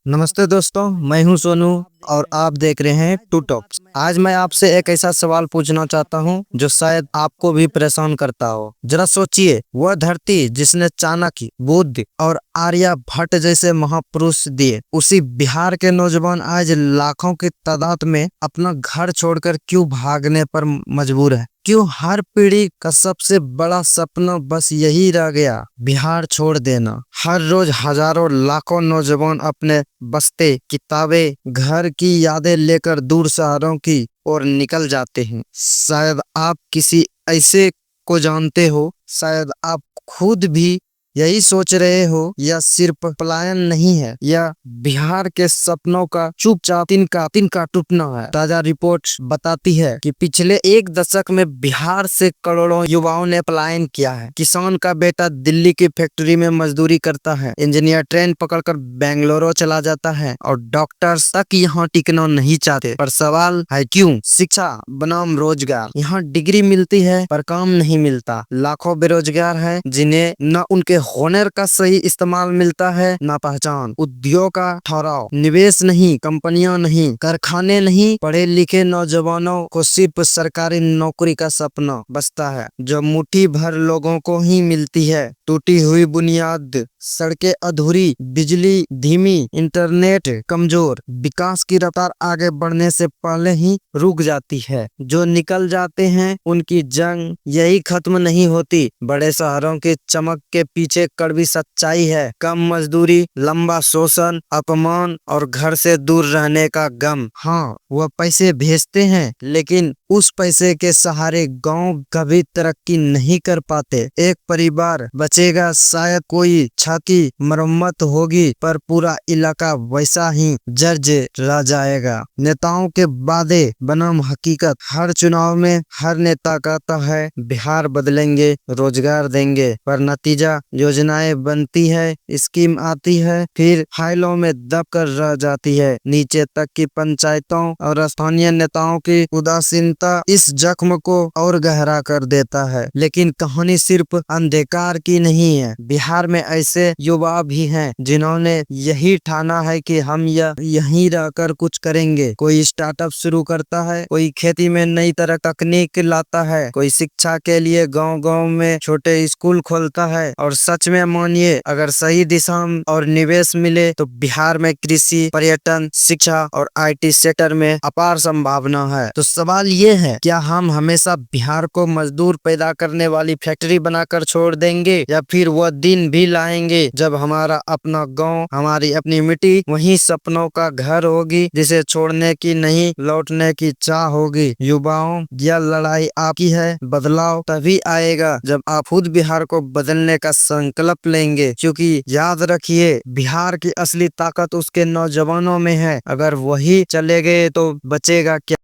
नमस्ते दोस्तों, मैं हूं सोनू और आप देख रहे हैं टू टॉक्स। आज मैं आपसे एक ऐसा सवाल पूछना चाहता हूं जो शायद आपको भी परेशान करता हो। जरा सोचिए, वह धरती जिसने चाणक्य, बुद्ध और आर्यभट्ट जैसे महापुरुष दिए, उसी बिहार के नौजवान आज लाखों की तादाद में अपना घर छोड़कर क्यों भागने पर मजबूर है? क्यों हर पीढ़ी का सबसे बड़ा सपना बस यही रह गया, बिहार छोड़ देना? हर रोज हजारों लाखों नौजवान अपने बस्ते, किताबें, घर की यादें लेकर दूर शहरों की ओर निकल जाते हैं। शायद आप किसी ऐसे को जानते हो, शायद आप खुद भी यही सोच रहे हो। यह सिर्फ पलायन नहीं है, यह बिहार के सपनों का चुपचाप तिनका टूटना है। ताजा रिपोर्ट बताती है कि पिछले एक दशक में बिहार से करोड़ों युवाओं ने पलायन किया है। किसान का बेटा दिल्ली की फैक्ट्री में मजदूरी करता है, इंजीनियर ट्रेन पकड़कर बेंगलुरु चला जाता है और डॉक्टर्स तक यहाँ टिकना नहीं चाहते। पर सवाल है क्यों? शिक्षा बनाम रोजगार। यहाँ डिग्री मिलती है पर काम नहीं मिलता। लाखों बेरोजगार हैं जिन्हें न उनके हुनर का सही इस्तेमाल मिलता है, ना पहचान। उद्योग का ठहराव, निवेश नहीं, कंपनियां नहीं, कारखाने नहीं, पढ़े लिखे नौजवानों को सिर्फ सरकारी नौकरी का सपना बसता है जो मुट्ठी भर लोगों को ही मिलती है। टूटी हुई बुनियाद, सड़कें अधूरी, बिजली धीमी, इंटरनेट कमजोर, विकास की रफ्तार आगे बढ़ने से पहले ही रुक जाती है। जो निकल जाते हैं उनकी जंग यही खत्म नहीं होती। बड़े शहरों की चमक के पीछे कड़वी सच्चाई है, कम मजदूरी, लंबा शोषण, अपमान और घर से दूर रहने का गम। हाँ, वह पैसे भेजते हैं लेकिन उस पैसे के सहारे गांव कभी तरक्की नहीं कर पाते। एक परिवार बचेगा, शायद कोई छत की मरम्मत होगी, पर पूरा इलाका वैसा ही जर्जर रह जाएगा। नेताओं के वादे बनाम हकीकत। हर चुनाव में हर नेता कहता है बिहार बदलेंगे, रोजगार देंगे, पर नतीजा योजनाएं बनती है, स्कीम आती है, फिर फाइलों में दब कर रह जाती है। नीचे तक की पंचायतों और स्थानीय नेताओं की उदासीनता इस जख्म को और गहरा कर देता है। लेकिन कहानी सिर्फ अंधकार की नहीं है। बिहार में ऐसे युवा भी हैं जिन्होंने यही ठाना है कि हम यहीं रहकर कुछ करेंगे। कोई स्टार्टअप शुरू करता है, कोई खेती में नई तरह तकनीक लाता है, कोई शिक्षा के लिए गांव-गांव में छोटे स्कूल खोलता है। और सच में मानिए, अगर सही दिशा और निवेश मिले तो बिहार में कृषि, पर्यटन, शिक्षा और IT सेक्टर में अपार संभावना है। तो सवाल ये है, क्या हम हमेशा बिहार को मजदूर पैदा करने वाली फैक्ट्री बनाकर छोड़ देंगे, या फिर वह दिन भी लाएंगे जब हमारा अपना गांव, हमारी अपनी मिट्टी वही सपनों का घर होगी जिसे छोड़ने की नहीं, लौटने की चाह होगी? युवाओं, यह लड़ाई आपकी है। बदलाव तभी आएगा जब आप खुद बिहार को बदलने का संकल्प लेंगे, क्योंकि याद रखिए, बिहार की असली ताकत उसके नौजवानों में है। अगर वही चले गए तो बचेगा क्या?